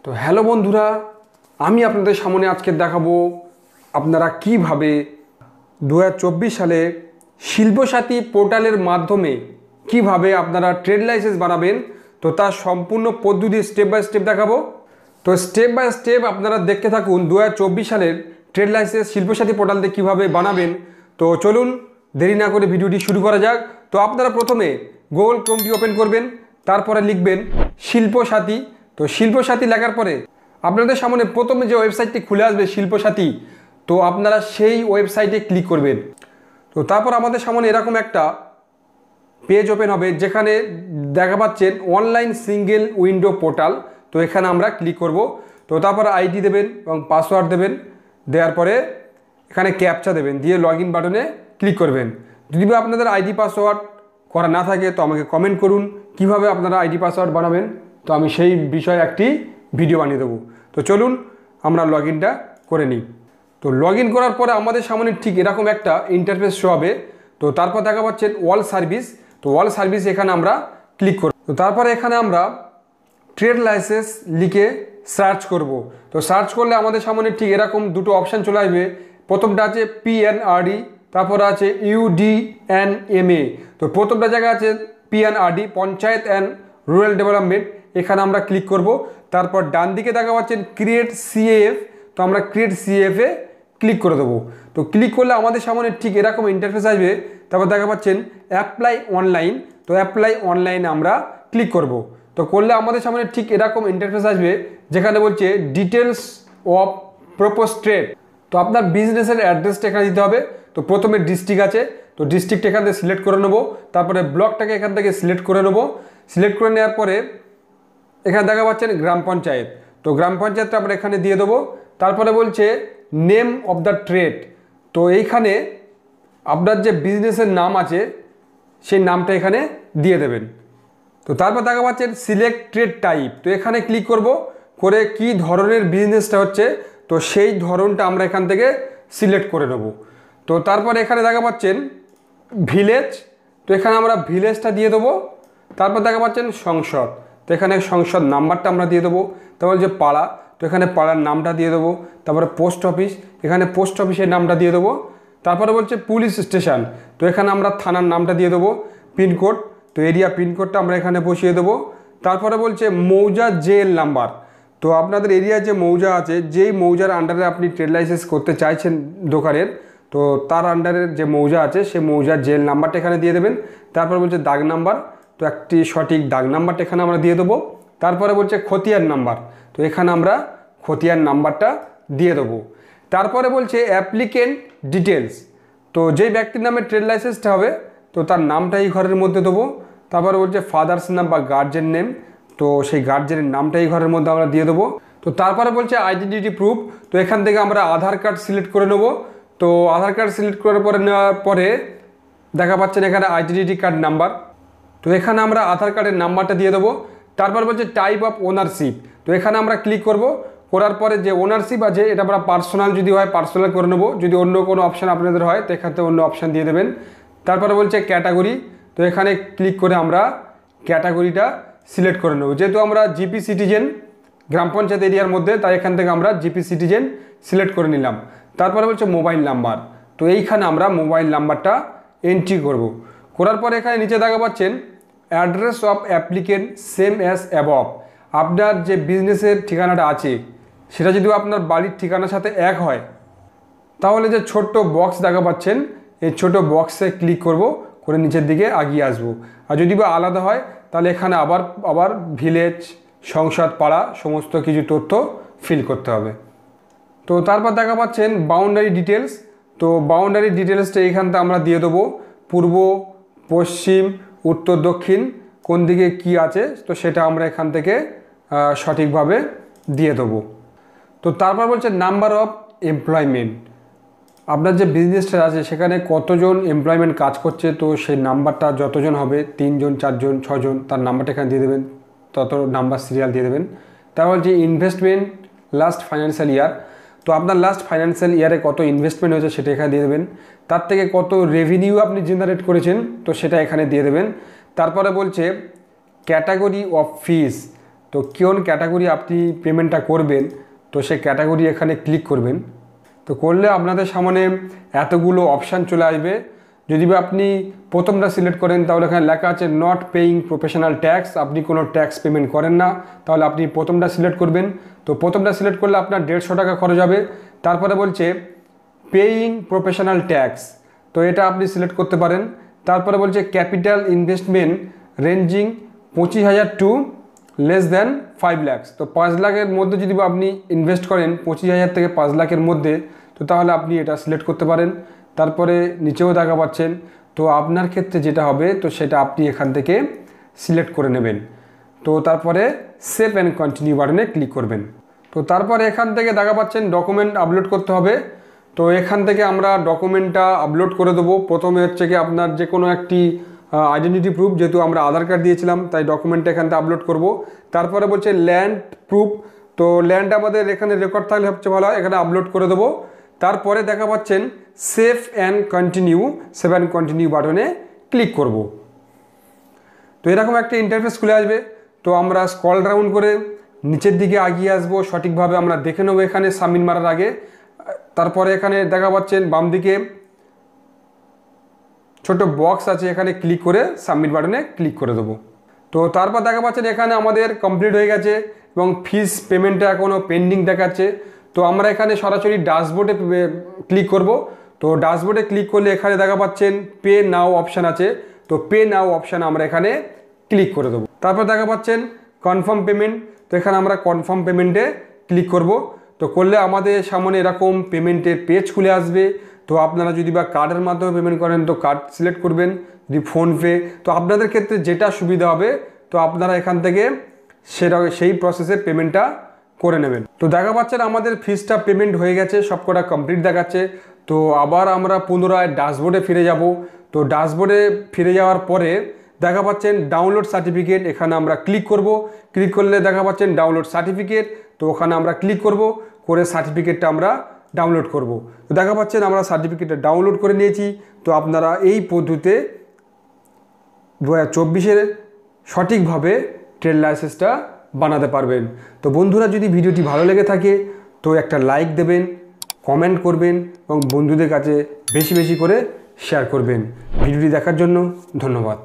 তো হ্যালো বন্ধুরা, আমি আপনাদের সামনে আজকে দেখাবো আপনারা কিভাবে 2024 সালে শিল্পসাথী পোর্টালের মাধ্যমে কিভাবে আপনারা ট্রেড লাইসেন্স বানাবেন। তো তার সম্পূর্ণ পদ্ধতি স্টেপ বাই স্টেপ দেখাবো। তো স্টেপ বাই স্টেপ আপনারা দেখতে থাকুন 2024 সালের ট্রেড লাইসেন্স শিল্পসাথী পোর্টাল দিয়ে কীভাবে বানাবেন। তো চলুন দেরি না করে ভিডিওটি শুরু করা যাক। তো আপনারা প্রথমে গুগল ক্রোমটি ওপেন করবেন, তারপরে লিখবেন শিল্পসাথী। তো শিল্পসাথী লেখার পরে আপনাদের সামনে প্রথমে যে ওয়েবসাইটটি খুলে আসবে শিল্পসাথী, তো আপনারা সেই ওয়েবসাইটে ক্লিক করবেন। তো তারপর আমাদের সামনে এরকম একটা পেজ ওপেন হবে যেখানে দেখা পাচ্ছেন অনলাইন সিঙ্গেল উইন্ডো পোর্টাল। তো এখানে আমরা ক্লিক করব। তো তারপর আইডি দেবেন এবং পাসওয়ার্ড দেবেন, দেওয়ার পরে এখানে ক্যাপচা দেবেন, দিয়ে লগ ইন বাটনে ক্লিক করবেন। যদি আপনাদের আইডি পাসওয়ার্ড করা না থাকে তো আমাকে কমেন্ট করুন কিভাবে আপনারা আইডি পাসওয়ার্ড বানাবেন, তো আমি সেই বিষয়ে একটি ভিডিও বানিয়ে দেবো। তো চলুন আমরা লগ ইনটা করে নিই। তো লগ ইন করার পরে আমাদের সামনে ঠিক এরকম একটা ইন্টারফেস শো হবে। তো তারপর দেখা পাচ্ছেন অল সার্ভিস। তো অল সার্ভিস এখানে আমরা ক্লিক করব। তো তারপরে এখানে আমরা ট্রেড লাইসেন্স লিখে সার্চ করব। তো সার্চ করলে আমাদের সামনে ঠিক এরকম দুটো অপশান চলে আসবে। প্রথমটা আছে PNRD, তারপরে আছে UDNMA। তো প্রথমটা জায়গা আছে PNRD, panchayat and rural development, এখানে আমরা ক্লিক করব। তারপর ডান দিকে দেখা পাচ্ছেন ক্রিয়েট CAF, তো আমরা ক্রিয়েট CAF এ ক্লিক করে দেবো। তো ক্লিক করলে আমাদের সামনে ঠিক এরকম ইন্টারফেস আসবে। তারপর দেখা পাচ্ছেন অ্যাপ্লাই অনলাইন, তো অ্যাপ্লাই অনলাইন আমরা ক্লিক করব। তো করলে আমাদের সামনে ঠিক এরকম ইন্টারফেস আসবে যেখানে বলছে ডিটেলস অফ প্রপোজ ট্রেড। তো আপনার বিজনেসের অ্যাড্রেসটা এখানে দিতে হবে। তো প্রথমে ডিস্ট্রিক্ট আছে, তো ডিস্ট্রিক্ট এখান থেকে সিলেক্ট করে নেবো। তারপরে ব্লকটাকে এখান থেকে সিলেক্ট করে নেবো। সিলেক্ট করে নেওয়ার পরে এখানে দেখা পাচ্ছেন গ্রাম পঞ্চায়েত, তো গ্রাম পঞ্চায়েতটা আমরা এখানে দিয়ে দেবো। তারপরে বলছে নেম অফ দ্য ট্রেড, তো এইখানে আপনার যে বিজনেসের নাম আছে সেই নামটা এখানে দিয়ে দেবেন। তো তারপর দেখা পাচ্ছেন সিলেক্ট ট্রেড টাইপ, তো এখানে ক্লিক করব, করে কি ধরনের বিজনেসটা হচ্ছে তো সেই ধরনটা আমরা এখান থেকে সিলেক্ট করে নেব। তো তারপর এখানে দেখা পাচ্ছেন ভিলেজ, তো এখানে আমরা ভিলেজটা দিয়ে দেবো। তারপর দেখা পাচ্ছেন সংসদ, তো এখানে সংসদ নাম্বারটা আমরা দিয়ে দেবো। তারপর যে পাড়া, তো এখানে পাড়ার নামটা দিয়ে দেবো। তারপরে পোস্ট অফিস, এখানে পোস্ট অফিসের নামটা দিয়ে দেবো। তারপরে বলছে পুলিশ স্টেশন, তো এখানে আমরা থানার নামটা দিয়ে দেবো। পিনকোড, তো এরিয়া পিনকোডটা আমরা এখানে বসিয়ে দেবো। তারপরে বলছে মৌজা জেল নাম্বার, তো আপনাদের এরিয়ার যে মৌজা আছে, যেই মৌজার আন্ডারে আপনি ট্রেড লাইসেন্স করতে চাইছেন দোকানের, তো তার আন্ডারের যে মৌজা আছে সেই মৌজার জেল নাম্বারটা এখানে দিয়ে দেবেন। তারপরে বলছে দাগ নাম্বার, তো একটি সঠিক দাগ নাম্বারটা এখানে আমরা দিয়ে দেবো। তারপরে বলছে খতিয়ান নাম্বার, তো এখানে আমরা খতিয়ান নাম্বারটা দিয়ে দেবো। তারপরে বলছে অ্যাপ্লিকেন্ট ডিটেলস, তো যেই ব্যক্তির নামে ট্রেড লাইসেন্সটা হবে তো তার নামটা এই ঘরের মধ্যে দেবো। তারপরে বলছে ফাদার্স নেম বা গার্জেন নেম, তো সেই গার্জেনের নামটা এই ঘরের মধ্যে আমরা দিয়ে দেবো। তো তারপরে বলছে আইডেন্টিটি প্রুফ, তো এখান থেকে আমরা আধার কার্ড সিলেক্ট করে নেবো। তো আধার কার্ড সিলেক্ট করার পরে নেওয়ার পরে দেখা পাচ্ছেন এখানে আইডেন্টিটি কার্ড নাম্বার, তো এখানে আমরা আধার কার্ডের নাম্বারটা দিয়ে দেবো। তারপর বলছে টাইপ অফ ওনারশিপ, তো এখানে আমরা ক্লিক করব। করার পরে যে ওনারশিপ আছে এটা আমরা পার্সোনাল যদি হয় পার্সোনাল করে নেবো, যদি অন্য কোনো অপশান আপনাদের হয় তো এখান থেকে অন্য অপশান দিয়ে দেবেন। তারপরে বলছে ক্যাটাগরি, তো এখানে ক্লিক করে আমরা ক্যাটাগরিটা সিলেক্ট করে নেব। যেহেতু আমরা জিপি সিটিজেন গ্রাম পঞ্চায়েত এরিয়ার মধ্যে, তাই এখান থেকে আমরা জিপি সিটিজেন সিলেক্ট করে নিলাম। তারপরে বলছে মোবাইল নাম্বার, তো এইখানে আমরা মোবাইল নাম্বারটা এন্ট্রি করব। করার পরে এখানে নিচে দেখা পাচ্ছেন address of applicant same as above, আপনার যে বিজনেসের ঠিকানাটা আছে সেটা যদি আপনার বাড়ির ঠিকানার সাথে এক হয় তাহলে যে ছোট্ট বক্স দেখা পাচ্ছেন এই ছোট বক্সে ক্লিক করব, করে নিচের দিকে এগিয়ে আসবো। আর যদি বা আলাদা হয় তাহলে এখানে আবার ভিলেজ, সংসদ, পাড়া সমস্ত কিছু তথ্য ফিল করতে হবে। তো তারপর দেখা পাচ্ছেন বাউন্ডারি ডিটেলস, তো বাউন্ডারি ডিটেলসটা এইখান থেকে আমরা দিয়ে দেবো। পূর্ব, পশ্চিম, উত্তর, দক্ষিণ কোন দিকে কি আছে তো সেটা আমরা এখান থেকে সঠিকভাবে দিয়ে দেবো। তো তারপর বলছে নাম্বার অফ এমপ্লয়মেন্ট, আপনার যে বিজনেসটা আছে সেখানে কতজন এমপ্লয়মেন্ট কাজ করছে, তো সেই নাম্বারটা যতজন হবে 3 জন 4 জন 6 জন তার নাম্বারটা এখানে দিয়ে দেবেন, তত নাম্বার সিরিয়াল দিয়ে দেবেন। তারপর যে ইনভেস্টমেন্ট লাস্ট ফাইন্যান্সিয়াল ইয়ার, তো আপনার লাস্ট ফাইন্যান্সিয়াল ইয়ারে কত ইনভেস্টমেন্ট হয়েছে সেটা এখানে দিয়ে দেবেন। তার থেকে কত রেভিনিউ আপনি জেনারেট করেছেন তো সেটা এখানে দিয়ে দেবেন। তারপরে বলছে ক্যাটাগরি অফ ফিস, তো কোন ক্যাটাগরি আপনি পেমেন্টটা করবেন, তো সেই ক্যাটাগরি এখানে ক্লিক করবেন। তো করলে আপনাদের সামনে এতগুলো অপশান চলে আসবে। যদি বা আপনি প্রথমটা সিলেক্ট করেন তাহলে এখানে লেখা আছে নট পেইং প্রফেশনাল ট্যাক্স, আপনি কোনো ট্যাক্স পেমেন্ট করেন না, তাহলে আপনি প্রথমটা সিলেক্ট করবেন। তো প্রথমটা সিলেক্ট করলে আপনার 150 টাকা খরচ হবে। তারপরে বলছে পেইং প্রফেশনাল ট্যাক্স, তো এটা আপনি সিলেক্ট করতে পারেন। তারপরে বলছে capital investment ranging 25,000 to less than 5 lakhs, তো 5 লাখের মধ্যে যদি বা আপনি ইনভেস্ট করেন 25,000 থেকে 5 লাখের মধ্যে, তো তাহলে আপনি এটা সিলেক্ট করতে পারেন। তারপরে নিচেও দেখা পাচ্ছেন, তো আপনার ক্ষেত্রে যেটা হবে তো সেটা আপনি এখান থেকে সিলেক্ট করে নেবেন। তো তারপরে সেভ অ্যান্ড কন্টিনিউ বাটনে ক্লিক করবেন। তো তারপরে এখান থেকে দেখা পাচ্ছেন ডকুমেন্ট আপলোড করতে হবে। তো এখান থেকে আমরা ডকুমেন্টটা আপলোড করে দেবো। প্রথমে হচ্ছে কি আপনার যে কোনো একটি আইডেন্টিটি প্রুফ, যেহেতু আমরা আধার কার্ড দিয়েছিলাম তাই ডকুমেন্টটা এখান থেকে আপলোড করব। তারপরে বলছে ল্যান্ড প্রুফ, তো ল্যান্ড আমাদের এখানে রেকর্ড থাকলে সবচেয়ে ভালো হয়, এখানে আপলোড করে দেবো। তারপরে দেখা পাচ্ছেন সেভ অ্যান্ড কন্টিনিউ বাটনে ক্লিক করব। তো এরকম একটা ইন্টারফেস খুলে আসবে। তো আমরা স্ক্রল ডাউন করে নিচের দিকে এগিয়ে আসবো, সঠিকভাবে আমরা দেখে নেবো এখানে সাবমিট মারার আগে। তারপরে এখানে দেখা পাচ্ছেন বাম দিকে ছোট বক্স আছে, এখানে ক্লিক করে সাবমিট বাটনে ক্লিক করে দেবো। তো তারপর দেখা পাচ্ছেন এখানে আমাদের কমপ্লিট হয়ে গেছে এবং ফিস পেমেন্টটা এখনও পেন্ডিং দেখাচ্ছে। তো আমরা এখানে সরাসরি ড্যাশবোর্ডে ক্লিক করব। তো ড্যাশবোর্ডে ক্লিক করলে এখানে দেখা পাচ্ছেন পে নাও অপশান আছে, তো পে নাও অপশান আমরা এখানে ক্লিক করে দেবো। তারপর দেখা পাচ্ছেন কনফার্ম পেমেন্ট, তো এখানে আমরা কনফার্ম পেমেন্টে ক্লিক করব। তো করলে আমাদের সামনে এরকম পেমেন্টের পেজ খুলে আসবে। তো আপনারা যদি বা কার্ডের মাধ্যমে পেমেন্ট করেন তো কার্ড সিলেক্ট করবেন, যদি ফোনপে, তো আপনাদের ক্ষেত্রে যেটা সুবিধা হবে তো আপনারা এখান থেকে সেই প্রসেসের পেমেন্টটা করে নেবেন। তো দেখা পাচ্ছেন আমাদের ফিসটা পেমেন্ট হয়ে গেছে, সবকটা কমপ্লিট দেখাচ্ছে। তো আবার আমরা পুনরায় ড্যাশবোর্ডে ফিরে যাব। তো ড্যাশবোর্ডে ফিরে যাওয়ার পরে দেখা পাচ্ছেন ডাউনলোড সার্টিফিকেট, এখানে আমরা ক্লিক করব। ক্লিক করলে দেখা পাচ্ছেন ডাউনলোড সার্টিফিকেট, তো ওখানে আমরা ক্লিক করব, করে সার্টিফিকেটটা আমরা ডাউনলোড করব। তো দেখা পাচ্ছেন আমরা সার্টিফিকেটটা ডাউনলোড করে নিয়েছি। তো আপনারা এই পদ্ধতিতে 2024-এর সঠিকভাবে ট্রেড লাইসেন্সটা বানাতে পারবেন। তো বন্ধুরা, যদি ভিডিওটি ভালো লেগে থাকে তো একটা লাইক দেবেন, কমেন্ট করবেন এবং বন্ধুদের কাছে বেশি বেশি করে শেয়ার করবেন। ভিডিওটি দেখার জন্য ধন্যবাদ।